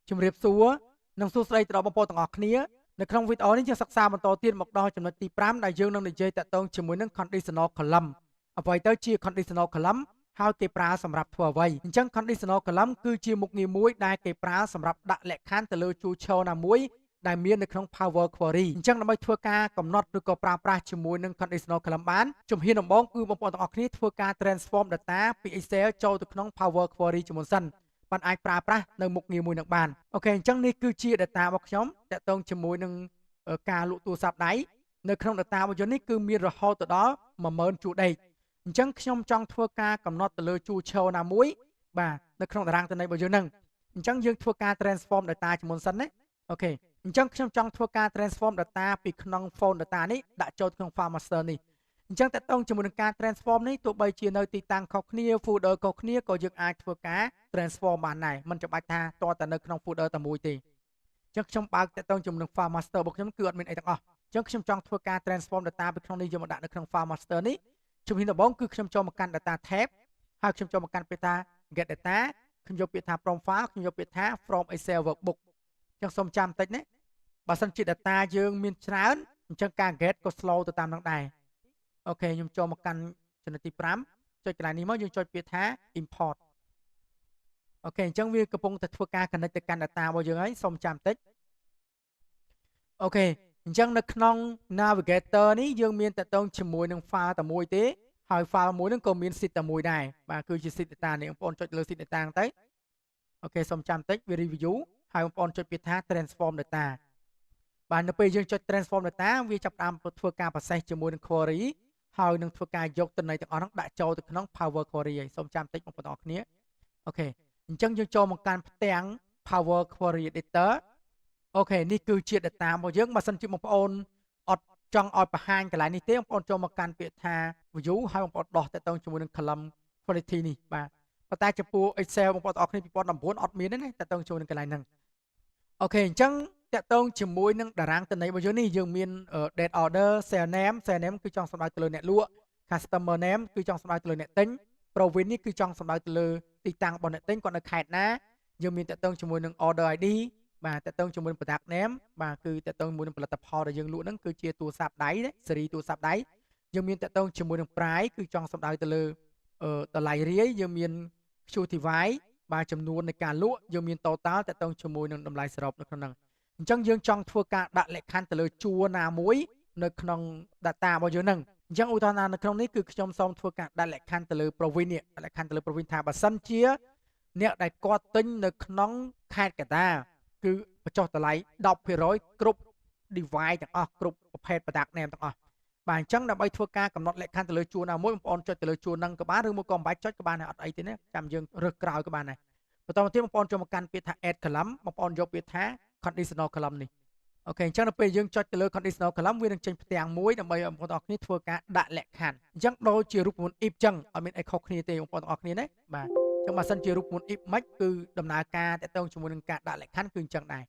ជំរាបសួរនិងសួស្តីទៅដល់បងប្អូនទាំងអស់គ្នានៅក្នុងវីដេអូនេះយើងសិក្សាបន្តទៀតមកដល់ចំណុចទី5ដែលយើងនឹងនិយាយតាក់ទងជាមួយនឹង conditional column អ្វីទៅជា conditional column ហើយគេប្រើសម្រាប់ធ្វើអ្វីអញ្ចឹង conditional column គឺជាមុខងារមួយដែលគេប្រើសម្រាប់ដាក់លក្ខខណ្ឌទៅលើជួរឈរណាមួយដែលមាននៅក្នុង Power Query អញ្ចឹងដើម្បីធ្វើការកំណត់ឬក៏ប្រើប្រាស់ជាមួយនឹង conditional column បានជំហានដំបូងគឺបងប្អូនទាំងអស់គ្នាធ្វើការ transform data ពី Excel ចូលទៅក្នុង Power Query ជាមុនសិនបានអាចប្រើប្រាស់នៅមុខងារមួយនឹងបានអូខេអញ្ចឹងនេះគឺជា data របស់ខ្ញុំតាក់ទងជាមួយនឹងការលក់ទូរស័ព្ទដៃនៅក្នុង data របស់យើងនេះគឺមានរហូតទៅដល់10000ជួរដេកអញ្ចឹងខ្ញុំចង់ធ្វើការកំណត់ទៅលើជួរឈរណាមួយបាទនៅក្នុងតារាងទិន្នន័យរបស់យើងហ្នឹងអញ្ចឹងយើងធ្វើការ transform data ជាមុនសិនណាអូខេអញ្ចឹងខ្ញុំចង់ធ្វើការ transform data ពីក្នុង phone data នេះដាក់ចូលក្នុង file master នេះអញ្ចឹងតើតើជាមួយនឹងការ transform នេះទោះបីជានៅទីតាំងខុសគ្នា folder ខុសគ្នាក៏យើងអាចធ្វើការ transform បានដែរមិនចាំបាច់ថាតតែនៅក្នុង folder តែមួយទេអញ្ចឹងខ្ញុំបើកតើតើជាមួយនឹង file master របស់ខ្ញុំគឺអត់មានអីទាំងអស់អញ្ចឹងខ្ញុំចង់ធ្វើការ transform data ពីក្នុងនេះយកមកដាក់នៅក្នុង file master នេះជំហានដំបូងគឺខ្ញុំចូលមកកាន់ data tab ហើយខ្ញុំចូលមកកាន់ពាក្យថា get data ខ្ញុំយកពាក្យថា from file ខ្ញុំយកពាក្យថា from excel workbook អញ្ចឹងសូមចាំបន្តិចណាបើសិនជា data យើងមានច្រើនអញ្ចឹងការ get ក៏ slow ទៅតាមនឹងដែរអូខេខ្ញុំចូលមកកាន់ចំណុចទី5ចុចកន្លែងនេះមកយើងចុចពាក្យថា import អូខេអញ្ចឹងវាកំពុងតែធ្វើការ connect ទៅកាន់ data របស់យើងហើយសូមចាំបន្តិចអូខេអញ្ចឹងនៅក្នុង navigator នេះយើងមានតកតងជាមួយនឹង file តែមួយទេហើយ file មួយហ្នឹងក៏មាន sheet តែមួយដែរបាទគឺជា sheet data នេះបងប្អូនចុចលើ sheet data ហ្នឹងទៅអូខេសូមចាំបន្តិចវា review ហើយបងប្អូនចុចពាក្យថា transform data បាទនៅពេលយើងចុច transform data វាចាប់ផ្ដើមធ្វើការ process ជាមួយនឹង query ហើយនឹងធ្វើការយកទិន្នន័យទាំងអស់ហ្នឹងដាក់ចូលទៅក្នុង Power Query ហើយសូមចាំបន្តិចបងប្អូនទាំងអស់គ្នាអូខេអញ្ចឹងយើងចូលមកកាន់ផ្ទាំង Power Query Editor អូខេនេះគឺជា data របស់យើងបើសិនជាបងប្អូនអត់ចង់ឲ្យបង្ហាញកន្លែងនេះទេបងប្អូនចូលមកកាន់ពាក្យថា View ហើយបងប្អូនដោះទៅជាមួយនឹង column quality នេះបាទប៉ុន្តែចំពោះ Excel បងប្អូនទាំងអស់គ្នា2019អត់មានទេណាទៅជាមួយនឹងកន្លែងហ្នឹងអូខេអញ្ចឹងតកតងជាមួយនឹងតារាងទិន្នន័យរបស់យើងនេះយើងមាន date order sale name គឺចង់សំដៅទៅលើអ្នកលក់ customer name គឺចង់សំដៅទៅលើអ្នកទិញ province នេះគឺចង់សំដៅទៅលើទីតាំងរបស់អ្នកទិញគាត់នៅខេត្តណាយើងមានតកតងជាមួយនឹង order ID បាទតកតងជាមួយនឹង product name បាទគឺតកតងជាមួយនឹងផលិតផលដែលយើងលក់ហ្នឹងគឺជាទូរស័ព្ទដៃស៊េរីទូរស័ព្ទដៃយើងមានតកតងជាមួយនឹង price គឺចង់សំដៅទៅលើតម្លៃរាយយើងមាន QTY បាទចំនួននៃការលក់យើងមាន total តកតងជាមួយនឹងតម្លៃសរុបនៅក្នុងហ្នឹងអញ្ចឹងយើងចង់ធ្វើការដាក់លក្ខខណ្ឌទៅលើជួរណាមួយនៅក្នុង data របស់យើងហ្នឹងអញ្ចឹងឧទាហរណ៍នៅក្នុងនេះគឺខ្ញុំសូមធ្វើការដាក់លក្ខខណ្ឌទៅលើ province នេះលក្ខខណ្ឌទៅលើ province ថាបើសិនជាអ្នកដែលគាត់ទិញនៅក្នុងខេត្តកតាគឺបញ្ចុះតម្លៃ 10% គ្រប់ device ទាំងអស់គ្រប់ប្រភេទ product name ទាំងអស់បាទអញ្ចឹងដើម្បីធ្វើការកំណត់លក្ខខណ្ឌទៅលើជួរណាមួយបងប្អូនចុចទៅលើជួរហ្នឹងក៏បានឬមួយក៏មិនបាច់ចុចក៏បានដែរអត់អីទេណាចាំយើងរើសក្រោយក៏បានដែរបន្តមកទៀតបងប្អូនចូលមកកាន់ពាក្យថា add column បងប្អូនយកពាក្យថា conditional column នេះអូខេអញ្ចឹងដល់ពេលយើងចុចទៅលើ conditional column វានឹងចេញផ្ទាំងមួយដើម្បីបងប្អូនទាំងអស់គ្នាធ្វើការដាក់លក្ខខណ្ឌអញ្ចឹងដូចជារូបមន្ត if អញ្ចឹងអត់មានអីខុសគ្នាទេបងប្អូនទាំងអស់គ្នាណាបាទអញ្ចឹងបើសិនជារូបមន្ត if មិនគឺដំណើរការតកតងជាមួយនឹងការដាក់លក្ខខណ្ឌគឺអញ្ចឹងដែរ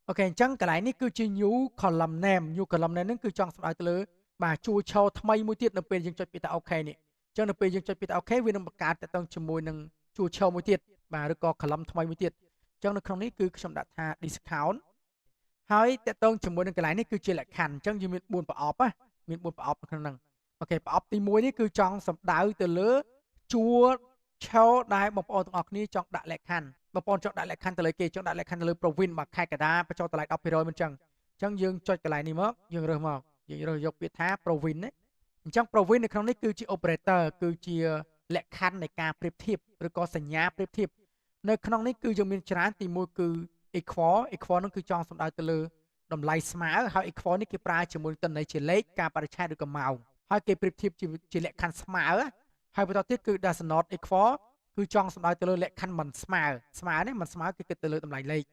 អូខេអញ្ចឹងកន្លែងនេះគឺជា new column name new column name ហ្នឹងគឺចង់សំដៅទៅលើបាទជួរឈរថ្មីមួយទៀតនៅពេលយើងចុចពាក្យថា OK នេះអញ្ចឹងនៅពេលយើងចុចពាក្យថា OK វានឹងបង្កើតតកតងជាមួយនឹងជួរឈរមួយទៀតបាទឬក៏ column ថ្មីមួយទៀតអញ្ចឹងនៅក្នុងនេះគឺខ្ញុំដាក់ថា discount ហើយតកតងជាមួយនឹងកន្លែងនេះគឺជាលក្ខខណ្ឌអញ្ចឹងយើងមាន4ប្រអប់ណាមាន4ប្រអប់នៅក្នុងហ្នឹងអូខេប្រអប់ទី1នេះគឺចង់សំដៅទៅលើជួរឈរដែលបងប្អូនទាំងអស់គ្នាចង់ដាក់លក្ខខណ្ឌបងប្អូនចង់ដាក់លក្ខខណ្ឌទៅលើគេចង់ដាក់លក្ខខណ្ឌទៅលើ province បាទខេត្តកណ្ដាលបញ្ចុះតម្លៃ 10% មិនអញ្ចឹងយើងចុចកន្លែងនេះមកយើងរើសមកយើងរើសយកពាក្យថា province ណាអញ្ចឹង province នៅក្នុងនេះគឺជា operator គឺជាលក្ខខណ្ឌនៃការប្រៀបធៀបឬក៏សញ្ញាប្រៀបធៀបនៅក្នុងនេះគឺយើងមានច្រើនទី1គឺ equal ហ្នឹងគឺចង់សំដៅទៅលើតម្លៃស្មើហើយ equal នេះគេប្រើជាមួយទិន្នន័យជាលេខការបរិច្ឆេទឬក៏ម៉ោងហើយគេប្រៀបធៀបជាលក្ខខណ្ឌស្មើហើយបន្តទៀតគឺ does not equal គឺចង់សំដៅទៅលើលក្ខខណ្ឌមិនស្មើនេះមិនស្មើគឺគិតទៅលើតម្លៃលេខ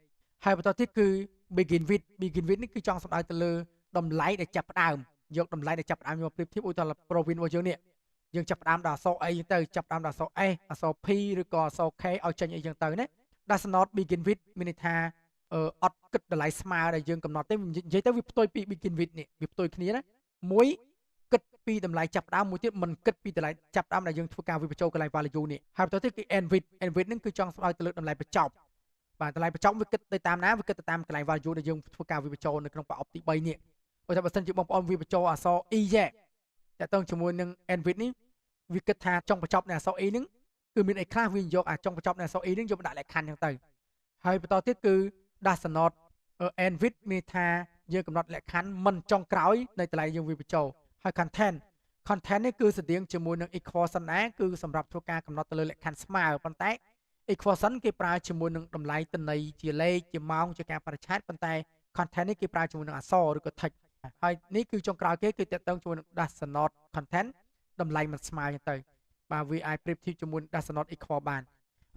ហើយបន្តទៀតគឺ begin with នេះគឺចង់សំដៅទៅលើតម្លៃដែលចាប់ផ្ដើមយកតម្លៃដែលចាប់ផ្ដើមមកប្រៀបធៀបឧទាហរណ៍ province របស់យើងនេះយើងចាប់ផ្ដើមដល់អក្សរ A ទៅចាប់ផ្ដើមដល់អក្សរ S អក្សរ P ឬក៏អក្សរ K ឲ្យចេញអីចឹងទៅណា does not begin with មានន័យថាអត់គិតតម្លៃស្មើដែលយើងកំណត់ទេនិយាយទៅវាផ្ទុយពី begin with នេះវាផ្ទុយគ្នាណាមួយគិតពីតម្លៃចាប់ផ្ដើមមួយទៀតមិនគិតពីតម្លៃចាប់ផ្ដើមដែលយើងធ្វើការវិបញ្ចូលកន្លែង value នេះហើយបន្តទៀតគឺ end with ហ្នឹងគឺចង់ស្អោយទៅលើតម្លៃបញ្ចប់ បាទតម្លៃបញ្ចប់វាគិតទៅតាមណាវាគិតទៅតាមកន្លែង value ដែលយើងធ្វើការវិបញ្ចូលនៅក្នុងប្រអប់ទី3នេះបើថាបើសិនជាបងប្អូនវិបញ្ចូលអក្សរ E ចេះតើតើជាមួយនឹង Nvidia នេះវាគិតថាចុងបញ្ចប់នៃអក្សរ E ហ្នឹងគឺមានអីខ្លះវាយកអាចុងបញ្ចប់នៃអក្សរ E ហ្នឹងយកមកដាក់លក្ខខណ្ឌអញ្ចឹងទៅហើយបន្តទៀតគឺ Dashnode Nvidia មានថាយើងកំណត់លក្ខខណ្ឌមិនចុងក្រោយនៃតម្លៃយើងវិបញ្ចូលហើយ content នេះគឺស្តៀងជាមួយនឹង equation ដែរគឺសម្រាប់ធ្វើការកំណត់ទៅលើលក្ខខណ្ឌស្មើប៉ុន្តែ equation គេប្រើជាមួយនឹងតម្លៃតន័យជាលេខជាម៉ោងជាការបរិច្ឆេទប៉ុន្តែ content នេះគេប្រើជាមួយនឹងអក្សរឬក៏ text ហើយនេះគឺចុងក្រោយគេគឺតកតងជាមួយនឹង Dashnode content តម្លៃមិនស្មើចឹងទៅបាទវាអាចប្រៀបធៀបជាមួយ Dashnode equal បាន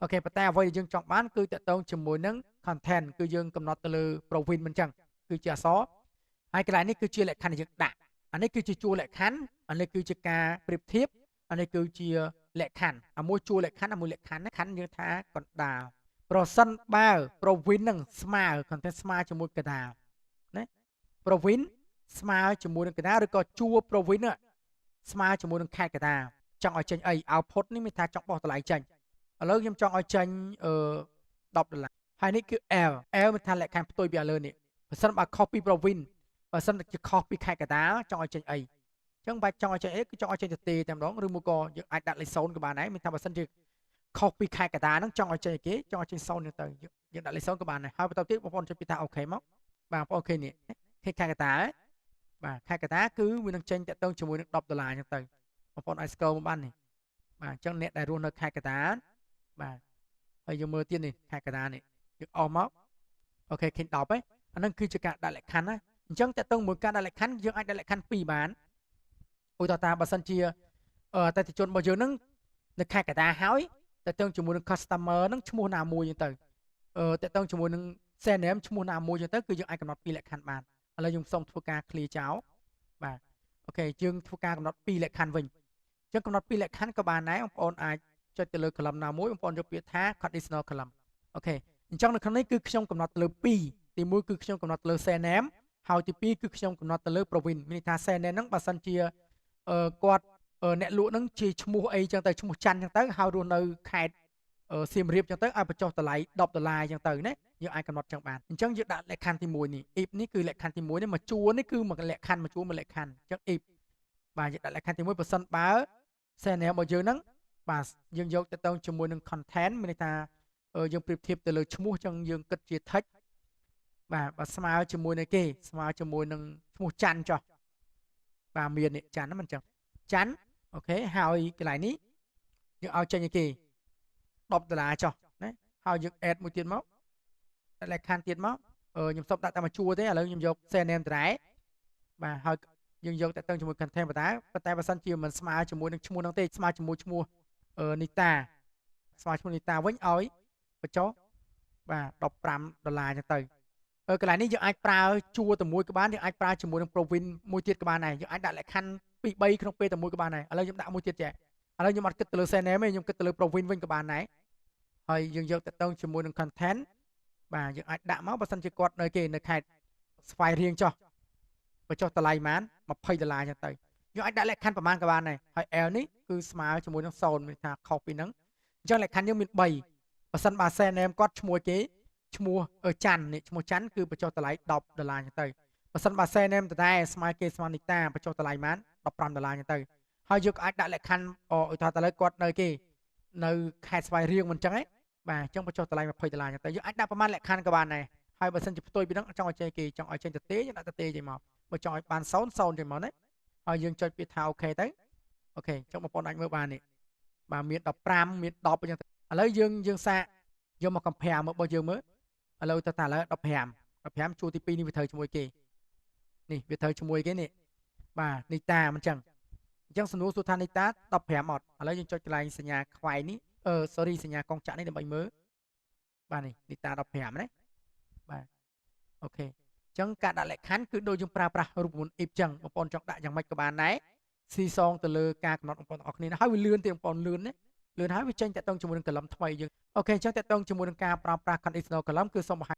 អូខេប៉ុន្តែអ្វីដែលយើងចង់បានគឺតកតងជាមួយនឹង content គឺយើងកំណត់ទៅលើ province មិនចឹងគឺជាអក្សរហើយកន្លែងនេះគឺជាលក្ខខណ្ឌដែលយើងដាក់អានេះគឺជាជួរលក្ខខណ្ឌអានេះគឺជាការប្រៀបធៀបអានេះគឺជាលក្ខខណ្ឌអាមួយជួរលក្ខខណ្ឌអាមួយលក្ខខណ្ឌខណ្ឌយើងថាកណ្ដាលប្រសិនបើ province នឹងស្មើ content ស្មើជាមួយកណ្ដាលណា province ស្មើជាមួយនឹងកណ្ដាលឬក៏ជួរ province ស្មើជាមួយនឹងខេត្តកណ្ដាលចង់ឲ្យចេញអី output នេះមានថាចង់បោះតម្លៃចេញឥឡូវខ្ញុំចង់ឲ្យចេញ$10ហើយនេះគឺ L មានថាលក្ខខណ្ឌផ្ទុយពីឥឡូវនេះបើសិនបើខុសពី province បើសិនជាខុសពីខេត្តកណ្ដាលចង់ឲ្យចេញអីអញ្ចឹងបាច់ចង់ឲ្យចេញអីគឺចង់ឲ្យចេញទៅទេតែម្ដងឬមួយក៏យើងអាចដាក់លេខ0ក៏បានដែរមានថាបើសិនជាខុសពីខេត្តកណ្ដាលហ្នឹងចង់ឲ្យចេញគេចង់ឲ្យចេញ0ហ្នឹងទៅយើងដាក់លេខ0ក៏បានដែរហើយបន្តទៀតបងប្អូនចុចពីថាអូខេមកបាទបងប្អូនអូខេនេះខេត្តកណ្ដាលបាទខេត្តកណ្ដាលគឺវានឹងចេញតាក់ទងជាមួយនឹង$10អញ្ចឹងទៅបងប្អូនអាចស្គាល់មកបាននេះបាទអញ្ចឹងអ្នកដែលរស់នៅខេត្តកណ្ដាលបាទហើយយើងមើលទៀតនេះខេត្តកណ្ដាលនេះយើងអស់មកអូខេឃើញ10ហើយអាហ្នឹងគឺជាការដាក់លក្ខខណ្ឌណាអញ្ចឹងតើតើមួយការដាក់លក្ខខណ្ឌយើងអាចដាក់លក្ខខណ្ឌ2បានឧទាហរណ៍ថាបើសិនជាតេតិជនរបស់យើងនឹងនៅខេត្តកណ្ដាលហើយតើតើជាមួយនឹង customer នឹងឈ្មោះណាមួយអញ្ចឹងទៅតើតើជាមួយនឹង surname ឈ្មោះណាមួយអញ្ចឹងទៅគឺយើងអាចកំណត់2លក្ខខណ្ឌបានឥឡូវខ្ញុំសូមធ្វើការ clear ចោលបាទអូខេយើងធ្វើការកំណត់2លក្ខខណ្ឌវិញអញ្ចឹងកំណត់2លក្ខខណ្ឌក៏បានដែរបងប្អូនអាចចុចទៅលើ column ណាមួយបងប្អូនយកពាក្យថា conditional column អូខេអញ្ចឹងនៅក្នុងនេះគឺខ្ញុំកំណត់ទៅលើ2ទី1គឺខ្ញុំកំណត់ទៅលើ surname ហើយទី2គឺខ្ញុំកំណត់ទៅលើ province មានន័យថា surname ហ្នឹងបើសិនជាគាត់អ្នកលក់ហ្នឹងជាឈ្មោះអីចឹងទៅឈ្មោះច័ន្ទចឹងទៅហើយរស់នៅខេត្តសៀមរាបចឹងទៅឲ្យបញ្ចុះតម្លៃ$10ចឹងទៅណាយើងអាចកំណត់ចឹងបានអញ្ចឹងយើងដាក់លក្ខខណ្ឌទី1នេះ if នេះគឺលក្ខខណ្ឌទី1នេះមកជួរនេះគឺមកលក្ខខណ្ឌមកជួរមកលក្ខខណ្ឌអញ្ចឹង if បាទយើងដាក់លក្ខខណ្ឌទី1បើសិនបើ surname របស់យើងហ្នឹងបាទយើងយកទៅជាមួយនឹង content មានន័យថាយើងប្រៀបធៀបទៅលើឈ្មោះចឹងយើងគិតជា text បាទបើស្មើជាមួយនឹងគេស្មើជាមួយនឹងឈ្មោះច័ន្ទចុះបាទមាននេះច័ន្ទហ្នឹងមិនចឹងច័ន្ទអូខេហើយកន្លែងនេះយើងឲ្យចេញឲ្យគេ$10ចុះណាហើយយើង add មួយទៀតមកដាក់លក្ខខណ្ឌទៀតមកខ្ញុំសុំដាក់តែមកជួរទេឥឡូវខ្ញុំយក surname ដែរបាទហើយយើងយកតែទៅជាមួយ content ប៉ុន្តែបើសិនជាមិនស្មើជាមួយនឹងឈ្មោះហ្នឹងទេស្មើជាមួយឈ្មោះនីតាស្មើឈ្មោះនីតាវិញឲ្យបញ្ចុះបាទ$15អញ្ចឹងទៅកន្លែងនេះយើងអាចប្រើជួរទៅមួយក៏បានយើងអាចប្រើជាមួយនឹង province មួយទៀតក៏បានដែរយើងអាចដាក់លក្ខខណ្ឌ2 3ក្នុងពេលតែមួយក៏បានដែរឥឡូវខ្ញុំដាក់មួយទៀតចេះឥឡូវខ្ញុំអត់គិតទៅលើ surname ទេខ្ញុំគិតទៅលើ province វិញក៏បានដែរហើយយើងយកទៅជាមួយនឹង content បាទយើងអាចដាក់មកបើសិនជាគាត់នៅគេនៅខេត្តស្វាយរៀងចុះបញ្ចុះតម្លៃប៉ុន្មាន$20អញ្ចឹងទៅយើងអាចដាក់លក្ខខណ្ឌប្រមាណក៏បានដែរហើយ L នេះគឺស្មើជាមួយនឹង0មានថាខុសពីហ្នឹងអញ្ចឹងលក្ខខណ្ឌយើងមាន3បើសិនបើ surname គាត់ឈ្មោះគេឈ្មោះច័ន្ទនេះឈ្មោះច័ន្ទគឺបញ្ចុះតម្លៃ$10អញ្ចឹងទៅបើសិនបើ surname ដដែលស្មើគេស្មើនីតាបញ្ចុះតម្លៃប៉ុន្មាន$15អញ្ចឹងទៅហើយយើងអាចដាក់លក្ខខណ្ឌឧទាហរណ៍ឥឡូវគាត់នៅគេនៅខេត្តស្វាយរៀងមិនអញ្ចឹងបាទអញ្ចឹងបញ្ចុះតម្លៃ$20អញ្ចឹងទៅយើងអាចដាក់ប្រមាណលក្ខខណ្ឌក៏បានដែរហើយបើសិនជាផ្ទុយពីហ្នឹងចង់ឲ្យចេញគេចង់ឲ្យចេញទៅទេយើងដាក់ទៅទេចេញមកបើចង់ឲ្យបាន0 0ចេញមកណាហើយយើងចុចពាក្យថាអូខេទៅអូខេអញ្ចឹងបងប្អូនអាចមើលបាននេះបាទមាន15មាន10អញ្ចឹងទៅឥឡូវយើងសាកយកមក compare មើលរបស់យើងមើលឥឡូវទៅថាឥឡូវ15ជួរទី2នេះវាត្រូវជាមួយគេនេះវាត្រូវជាមួយគេនេះបាទនីតាមិនអញ្ចឹងសំណួរសួរថានីតា15អត់ឥឡូវយើងចុចកន្លែងសញ្ញាខ្វែងនេះsorry សញ្ញាកងចក្រនេះដើម្បីមើលបាទនេះនីតា15ណាបាទអូខេអញ្ចឹងការដាក់លក្ខខណ្ឌគឺដូចយើងប្រើប្រាស់រូបមន្ត if អញ្ចឹងបងប្អូនចង់ដាក់យ៉ាងម៉េចក៏បានដែរស៊ីសងទៅលើការកំណត់បងប្អូនទាំងអស់គ្នាហើយវាលឿនទេបងប្អូនលឿនណាលឿនហើយវាចេញតាក់ទងជាមួយនឹង column ថ្មីយើងអូខេអញ្ចឹងតាក់ទងជាមួយនឹងការប្រើប្រាស់ conditional column គឺសូមបង្ហាញ